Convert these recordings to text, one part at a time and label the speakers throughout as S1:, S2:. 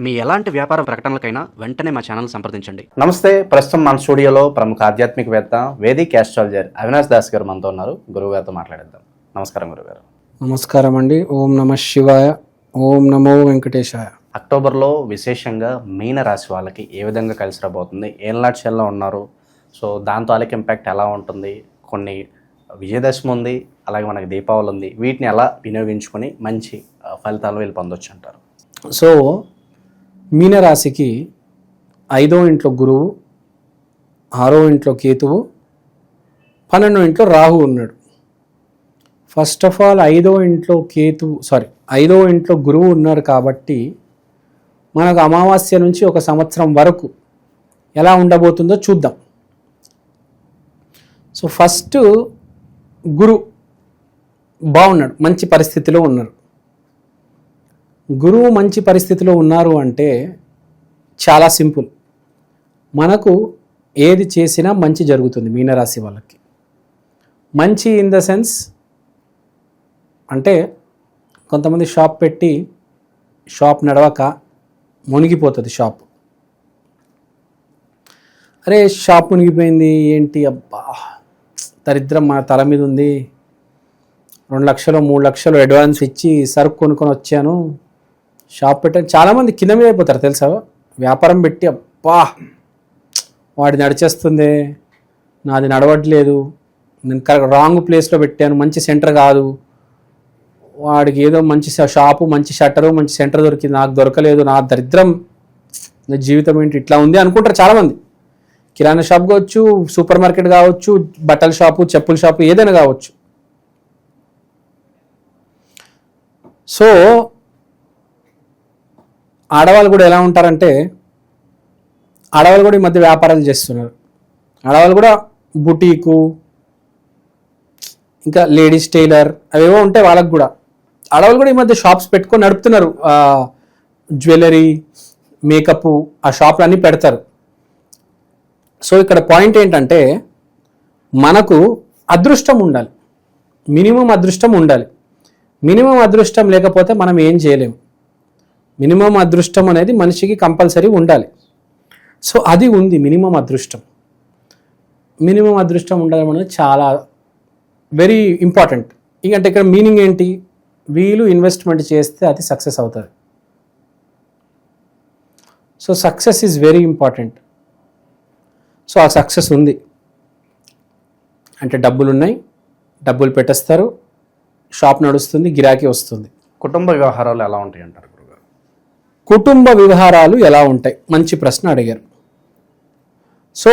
S1: మీ ఎలాంటి వ్యాపార ప్రకటనలకైనా వెంటనే మా ఛానల్ సంప్రదించండి.
S2: నమస్తే. ప్రస్తుతం మన స్టూడియోలో ప్రముఖ ఆధ్యాత్మికవేత్త వేదిక్ ఆస్ట్రాలజర్ అవినాష్ దాస్ గారు మనతో ఉన్నారు. గురువు గారితో మాట్లాడేద్దాం. నమస్కారం గురుగారు.
S3: నమస్కారం అండి. ఓం నమ శివాయ, ఓం నమో వెంకటేశాయ.
S2: అక్టోబర్లో విశేషంగా మీన రాశి వాళ్ళకి ఏ విధంగా కలిసి రాబోతుంది, ఏళ్ళనాటి శనిలో ఉన్నారు, సో దాని తాలూకు ఇంపాక్ట్ ఎలా ఉంటుంది, కొన్ని విజయదశమి ఉంది, అలాగే మనకి దీపావళి ఉంది, వీటిని ఎలా వినియోగించుకొని మంచి ఫలితాలు వీళ్ళు పొందొచ్చు అంటారు?
S3: సో మీనరాశికి 5వ ఇంట్లో గురువు, 6వ ఇంట్లో కేతువు, 12వ ఇంట్లో రాహు ఉన్నాడు. ఫస్ట్ ఆఫ్ ఆల్ 5వ ఇంట్లో గురువు ఉన్నారు కాబట్టి మనకు అమావాస్య నుంచి ఒక సంవత్సరం వరకు ఎలా ఉండబోతుందో చూద్దాం. సో ఫస్ట్ గురు బాగున్నాడు, మంచి పరిస్థితిలో ఉన్నారు. గురువు మంచి పరిస్థితిలో ఉన్నారు అంటే చాలా సింపుల్, మనకు ఏది చేసినా మంచి జరుగుతుంది. మీనరాశి వాళ్ళకి మంచి ఇన్ ద సెన్స్ అంటే కొంతమంది షాప్ పెట్టి షాప్ నడవక మునిగిపోతుంది షాప్. అరే షాప్ మునిగిపోయింది ఏంటి, అబ్బా దరిద్రం మన తల మీద ఉంది, 2 లక్షలు 3 లక్షలు అడ్వాన్స్ ఇచ్చి సరుకు కొనుక్కొని వచ్చాను, షాప్ పెట్టాను. చాలామంది కింద మీద అయిపోతారు తెలుసా. వ్యాపారం పెట్టి అబ్బా వాడి నడిచేస్తుంది, నాది నడవట్లేదు, నేను రాంగ్ ప్లేస్లో పెట్టాను, మంచి సెంటర్ కాదు, వాడికి ఏదో మంచి షాపు, మంచి షట్టరు, మంచి సెంటర్ దొరికింది, నాకు దొరకలేదు, నా దరిద్రం, నా జీవితం ఏంటి ఇట్లా ఉంది అనుకుంటారు చాలామంది. కిరాణా షాప్ కావచ్చు, సూపర్ మార్కెట్ కావచ్చు, బట్టల షాపు, చెప్పుల షాపు, ఏదైనా కావచ్చు. సో ఆడవాళ్ళు కూడా ఎలా ఉంటారంటే, ఆడవాళ్ళు కూడా ఈ మధ్య వ్యాపారాలు చేస్తున్నారు. ఆడవాళ్ళు కూడా బుటీకు, ఇంకా లేడీస్ టైలర్ అవేవో ఉంటాయి వాళ్ళకు కూడా. ఆడవాళ్ళు కూడా ఈ మధ్య షాప్స్ పెట్టుకొని నడుపుతున్నారు. జ్యువెలరీ, మేకప్, ఆ షాప్లు అన్నీ పెడతారు. సో ఇక్కడ పాయింట్ ఏంటంటే, మనకు అదృష్టం ఉండాలి, మినిమం అదృష్టం ఉండాలి. మినిమం అదృష్టం లేకపోతే మనం ఏం చేయలేము. మినిమం అదృష్టం అనేది మనిషికి కంపల్సరీ ఉండాలి. సో అది ఉంది, మినిమం అదృష్టం. మినిమం అదృష్టం ఉండడం అనేది చాలా వెరీ ఇంపార్టెంట్. ఇంకంటే ఇక్కడ మీనింగ్ ఏంటి, వీళ్ళు ఇన్వెస్ట్మెంట్ చేస్తే అది సక్సెస్ అవుతుంది. So success is very important. So ఆ సక్సెస్ ఉంది అంటే డబ్బులు ఉన్నాయి, డబ్బులు పెట్టేస్తారు, షాప్ నడుస్తుంది, గిరాకీ వస్తుంది.
S2: కుటుంబ వ్యవహారాలు ఎలా ఉంటాయి అంటారు గురుగారు?
S3: కుటుంబ వ్యవహారాలు ఎలా ఉంటాయి, మంచి ప్రశ్న అడిగారు. సో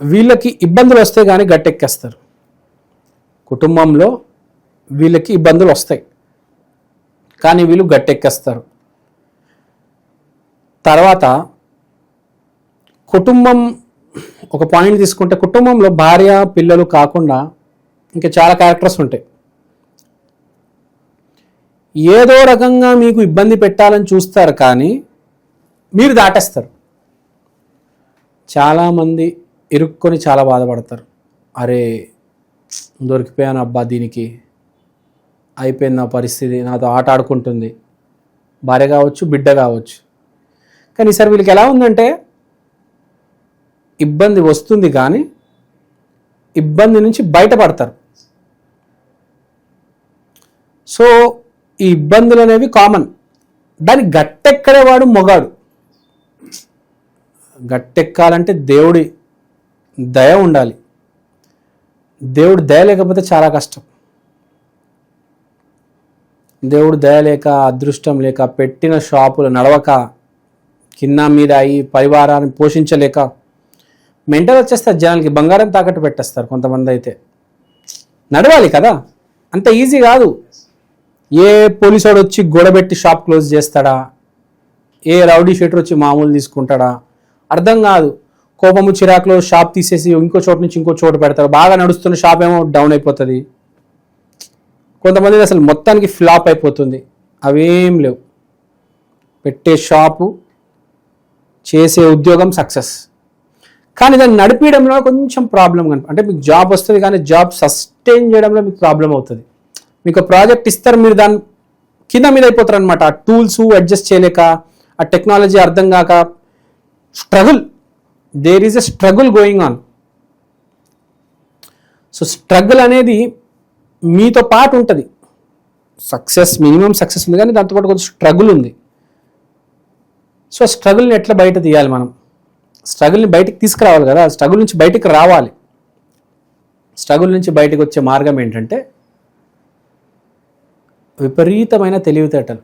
S3: వీళ్ళకి ఇబ్బందులు వస్తే కానీ గట్టెక్కేస్తారు. కుటుంబంలో వీళ్ళకి ఇబ్బందులు వస్తాయి కానీ వీళ్ళు గట్టెక్కేస్తారు. తర్వాత కుటుంబం ఒక పాయింట్ తీసుకుంటే, కుటుంబంలో భార్య పిల్లలు కాకుండా ఇంకా చాలా క్యారెక్టర్స్ ఉంటాయి. ఏదో రకంగా మీకు ఇబ్బంది పెట్టాలని చూస్తారు కానీ మీరు దాటేస్తారు. చాలామంది ఇరుక్కొని చాలా బాధపడతారు. అరే దొరికిపోయాను అబ్బా, దీనికి అయిపోయింది నా పరిస్థితి, నాతో ఆట ఆడుకుంటుంది, భార్య కావచ్చు, బిడ్డ కావచ్చు. కానీ ఈసారి వీళ్ళకి ఎలా ఉందంటే, ఇబ్బంది వస్తుంది కానీ ఇబ్బంది నుంచి బయటపడతారు. సో ఈ ఇబ్బందులు అనేవి కామన్. దాన్ని గట్టెక్కడేవాడు మొగాడు. గట్టెక్కాలంటే దేవుడి దయ ఉండాలి. దేవుడు దయ లేకపోతే చాలా కష్టం. దేవుడు దయ లేక, అదృష్టం లేక, పెట్టిన షాపులు నడవక, కింద మీద అయ్యి పరివారాన్ని పోషించలేక మెంటల్ వచ్చేస్తారు జనాలకి. బంగారం తాకట్టు పెట్టేస్తారు కొంతమంది. అయితే నడవాలి కదా, అంత ఈజీ కాదు. ఏ పోలీసోడు వచ్చి గొడబెట్టి షాప్ క్లోజ్ చేస్తాడా, ఏ రౌడీ షీటర్ వచ్చి మామూలు తీసుకుంటాడా అర్థం కాదు. కోపము చిరాకులో షాప్ తీసేసి ఇంకో చోటు నుంచి ఇంకో చోటు పెడతారు. బాగా నడుస్తున్న షాప్ ఏమో డౌన్ అయిపోతుంది. కొంతమంది అసలు మొత్తానికి ఫ్లాప్ అయిపోతుంది. అవేం లేవు. పెట్టే షాపు, చేసే ఉద్యోగం సక్సెస్. కానీ దాన్ని నడిపించడంలో కొంచెం ప్రాబ్లం అంటే మీకు జాబ్ వస్తుంది కానీ జాబ్ సస్టైన్ చేయడంలో మీకు ప్రాబ్లం అవుతుంది. మీకు ప్రాజెక్ట్ ఇస్తారు, మీరు దాన్ని కింద మీద అయిపోతారు అనమాట. ఆ టూల్స్ అడ్జస్ట్ చేయలేక, ఆ టెక్నాలజీ అర్థం కాక struggle, there is a struggle going on. So struggle అనేది మీతో పాటు ఉంటుంది. సక్సెస్, మినిమం సక్సెస్ ఉంది, కానీ దాంతోపాటు కొంచెం స్ట్రగుల్ ఉంది. సో స్ట్రగుల్ని ఎట్లా బయట తీయాలి మనం? స్ట్రగుల్ని బయటికి తీసుకురావాలి కదా, స్ట్రగుల్ నుంచి బయటికి రావాలి. స్ట్రగుల్ నుంచి బయటకు వచ్చే మార్గం ఏంటంటే విపరీతమైన తెలివితేటలు.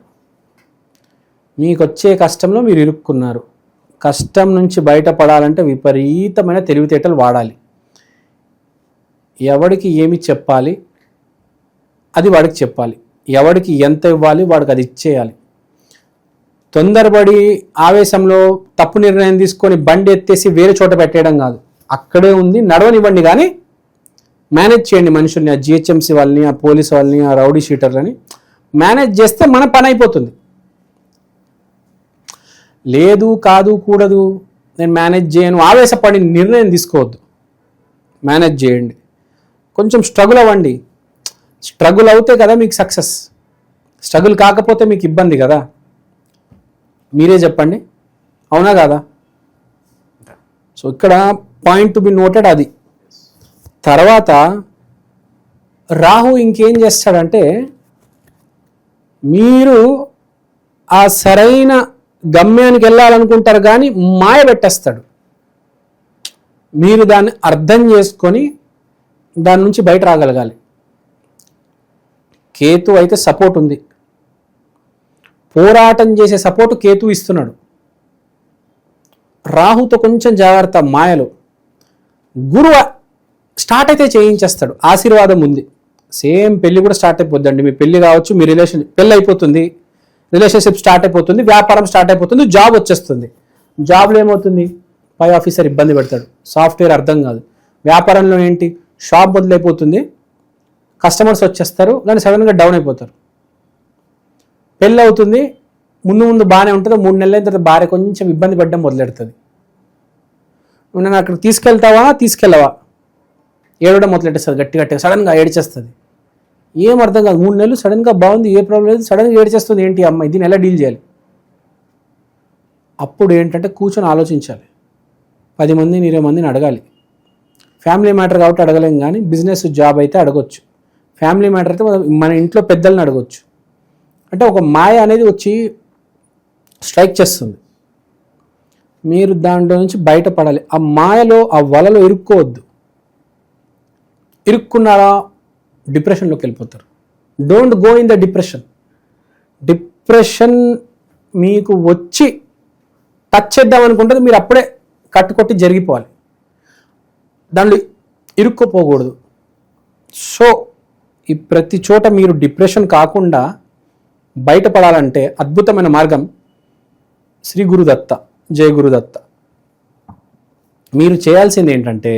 S3: మీకు వచ్చే కష్టంలో మీరు ఇరుక్కున్నారు, కష్టం నుంచి బయటపడాలంటే విపరీతమైన తెలివితేటలు వాడాలి. ఎవడికి ఏమి చెప్పాలి అది వాడికి చెప్పాలి, ఎవడికి ఎంత ఇవ్వాలి వాడికి అది ఇచ్చేయాలి. తొందరపడి ఆవేశంలో తప్పు నిర్ణయం తీసుకొని బండి ఎత్తేసి వేరే చోట పెట్టేయడం కాదు, అక్కడే ఉంది నడవనివ్వండి, కానీ మేనేజ్ చేయండి మనుషుల్ని, ఆ జిహెచ్ఎంసీ వాళ్ళని, ఆ పోలీస్ వాళ్ళని, ఆ రౌడీ షీటర్లని మేనేజ్ చేస్తే మన పని అయిపోతుంది. లేదు కాదు కూడదు నేను మేనేజ్ చేయను ఆవేశపడి నిర్ణయం తీసుకోవద్దు, మేనేజ్ చేయండి. కొంచెం స్ట్రగుల్ అవ్వండి, స్ట్రగుల్ అవుతే కదా మీకు సక్సెస్. స్ట్రగుల్ కాకపోతే మీకు ఇబ్బంది కదా, మీరే చెప్పండి, అవునా కాదా? సో ఇక్కడ పాయింట్ టు బి నోటెడ్ అది. తర్వాత రాహు ఇంకేం చేస్తాడంటే, మీరు ఆ సరైన గమ్యానికి వెళ్ళాలనుకుంటారు కానీ మాయ పెట్టేస్తాడు. మీరు దాన్ని అర్థం చేసుకొని దాని నుంచి బయట రాగలగాలి. కేతు అయితే సపోర్ట్ ఉంది, పోరాటం చేసే సపోర్టు కేతు ఇస్తున్నాడు. రాహుతో కొంచెం జాగ్రత్త మాయలో. గురువు స్టార్ట్ అయితే చేయించేస్తాడు, ఆశీర్వాదం ఉంది. సేమ్ పెళ్ళి కూడా స్టార్ట్ అయిపోద్దండి. మీ పెళ్ళి కావచ్చు, మీ పెళ్ళి అయిపోతుంది, రిలేషన్షిప్ స్టార్ట్ అయిపోతుంది, వ్యాపారం స్టార్ట్ అయిపోతుంది, జాబ్ వచ్చేస్తుంది. జాబ్లో ఏమవుతుంది, పై ఆఫీసర్ ఇబ్బంది పెడతాడు, సాఫ్ట్వేర్ అర్థం కాదు. వ్యాపారంలో ఏంటి, షాప్ మొదలైపోతుంది, కస్టమర్స్ వచ్చేస్తారు, కానీ సడన్గా డౌన్ అయిపోతారు. పెళ్ళి అవుతుంది, ముందు బాగానే ఉంటుంది, 3 నెలల తర్వాత భార్య కొంచెం ఇబ్బంది పడడం మొదలెడుతుంది. నన్ను అక్కడికి తీసుకెళ్ళవా ఏడవడం మొదలెట్టేస్తుంది, గట్టిగా సడన్గా ఏడ్చేస్తుంది. ఏం అర్థం కాదు, 3 నెలలు సడన్గా బాగుంది, ఏ ప్రాబ్లం లేదు, సడన్గా ఏడ్చేస్తుంది. ఏంటి అమ్మాయి, దీన్ని ఎలా డీల్ చేయాలి? అప్పుడు ఏంటంటే కూర్చొని ఆలోచించాలి, 10 మందిని 20 మందిని అడగాలి. ఫ్యామిలీ మ్యాటర్ కాబట్టి అడగలేం, కానీ బిజినెస్ జాబ్ అయితే అడగొచ్చు. ఫ్యామిలీ మ్యాటర్ అయితే మన ఇంట్లో పెద్దలను అడగొచ్చు. అంటే ఒక మాయ అనేది వచ్చి స్ట్రైక్ చేస్తుంది, మీరు దాంట్లో నుంచి బయటపడాలి. ఆ మాయలో, ఆ వలలో ఇరుక్కోవద్దు. ఇరుక్కున్నారా డిప్రెషన్లోకి వెళ్ళిపోతారు. Don't go in the depression. Depression మీకు వచ్చి టచ్ చేద్దాం అనుకుంటుంది, మీరు అప్పుడే కట్టుకొట్టి జరిగిపోవాలి, దాంట్లో ఇరుక్కుపోకూడదు. సో ఈ ప్రతి చోట మీరు డిప్రెషన్ కాకుండా బయటపడాలంటే అద్భుతమైన మార్గం శ్రీ గురుదత్త, జయ గురుదత్త. మీరు చేయాల్సింది ఏంటంటే,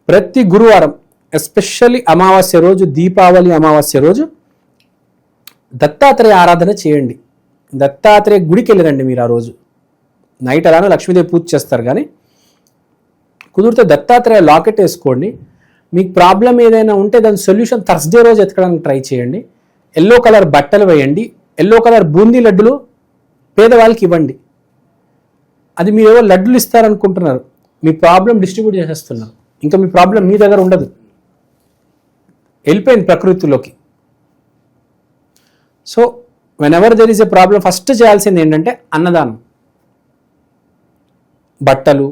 S3: ప్రతి గురువారం, ఎస్పెషల్లీ అమావాస్య రోజు, దీపావళి అమావాస్య రోజు దత్తాత్రేయ ఆరాధన చేయండి. దత్తాత్రేయ గుడికి వెళ్ళరండి మీరు. ఆ రోజు నైట్ అలానే లక్ష్మీదేవి పూజ చేస్తారు, కానీ కుదిరితే దత్తాత్రేయ లాకెట్ వేసుకోండి. మీకు ప్రాబ్లం ఏదైనా ఉంటే దాని సొల్యూషన్ థర్స్డే రోజు ఎతకడానికి ట్రై చేయండి. ఎల్లో కలర్ బట్టలు వేయండి, ఎల్లో కలర్ బూందీ లడ్డులు పేదవాళ్ళకి ఇవ్వండి. అది మీరు ఏవో లడ్డులు ఇస్తారనుకుంటున్నారు, మీ ప్రాబ్లం డిస్ట్రిబ్యూట్ చేసేస్తున్నారు. ఇంకా మీ ప్రాబ్లం మీ దగ్గర ఉండదు, వెళ్ళిపోయింది ప్రకృతిలోకి. So whenever there is a problem, first చేయాల్సింది ఏంటంటే అన్నదానం. బట్టలు,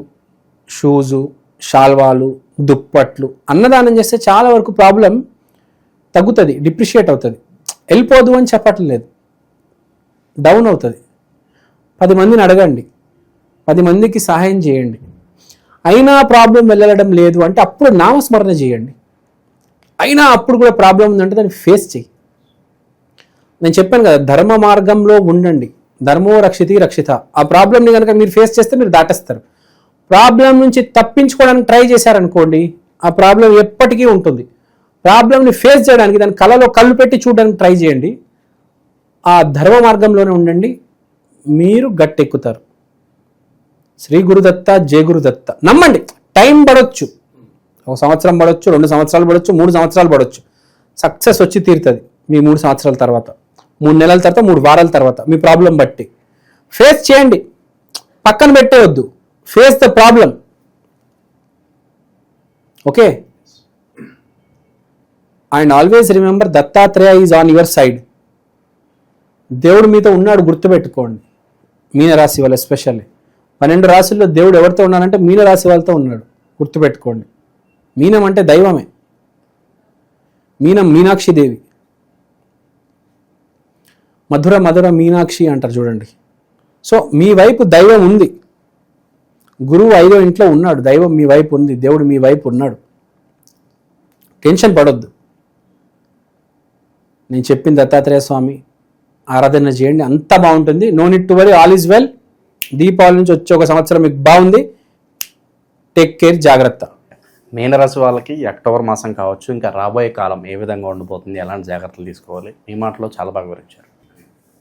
S3: షూజు, షాల్వాలు, దుప్పట్లు అన్నదానం చేస్తే చాలా వరకు ప్రాబ్లం తగ్గుతుంది, డిప్రిషియేట్ అవుతుంది. వెళ్ళిపోదు అని చెప్పట్లేదు, డౌన్ అవుతుంది. 10 మందిని అడగండి, 10 మందికి సహాయం చేయండి. అయినా ప్రాబ్లం వెళ్ళడం లేదు అంటే అప్పుడు నామస్మరణ చేయండి. అయినా అప్పుడు కూడా ప్రాబ్లం ఉందంటే దాన్ని ఫేస్ చేయి. నేను చెప్పాను కదా, ధర్మ మార్గంలో ఉండండి, ధర్మో రక్షితి రక్షిత. ఆ ప్రాబ్లమ్ని కనుక మీరు ఫేస్ చేస్తే మీరు దాటేస్తారు. ప్రాబ్లం నుంచి తప్పించుకోవడానికి ట్రై చేశారనుకోండి, ఆ ప్రాబ్లం ఎప్పటికీ ఉంటుంది. ప్రాబ్లంని ఫేస్ చేయడానికి దాని కళ్ళలో కళ్ళు పెట్టి చూడడానికి ట్రై చేయండి. ఆ ధర్మ మార్గంలోనే ఉండండి, మీరు గట్టెక్కుతారు. శ్రీ గురుదత్త, జయ గురుదత్త. నమ్మండి, టైం పడవచ్చు, 1 సంవత్సరం పడవచ్చు, 2 సంవత్సరాలు పడవచ్చు, 3 సంవత్సరాలు పడవచ్చు. సక్సెస్ వచ్చి తీరుతుంది మీ 3 సంవత్సరాల తర్వాత. 3 నెలల తర్వాత 3 వారాల తర్వాత మీ ప్రాబ్లం బట్టి ఫేస్ చేయండి, పక్కన పెట్టేయొద్దు. Face the problem. Okay, and always remember Dattatreya is on your side. దేవుడు మీతో ఉన్నాడు, గుర్తుపెట్టుకోండి. మీనరాశి వాళ్ళు ఎస్పెషల్లీ 12 రాశుల్లో దేవుడు ఎవరితో ఉన్నాడంటే మీనరాశి వాళ్ళతో ఉన్నాడు, గుర్తుపెట్టుకోండి. మీనం అంటే దైవమే. మీనం మీనాక్షిదేవి, మధుర మధుర మీనాక్షి అంటారు చూడండి. సో మీ వైపు దైవం ఉంది. గురువు 5వ ఇంట్లో ఉన్నాడు, దైవం మీ వైపు ఉంది, దేవుడు మీ వైపు ఉన్నాడు. టెన్షన్ పడొద్దు. నేను చెప్పింది దత్తాత్రేయ స్వామి ఆరాధన చేయండి, అంతా బాగుంటుంది. No need to worry, all is well. Deepavali నుంచి వచ్చే 1 సంవత్సరం మీకు బాగుంది. టేక్ కేర్, జాగ్రత్త.
S2: మీనరాశి వాళ్ళకి ఈ అక్టోబర్ మాసం కావచ్చు, ఇంకా రాబోయే కాలం ఏ విధంగా ఉండబోతుంది, ఎలాంటి జాగ్రత్తలు తీసుకోవాలి, మీ మాటలో చాలా బాగా వివరించారు.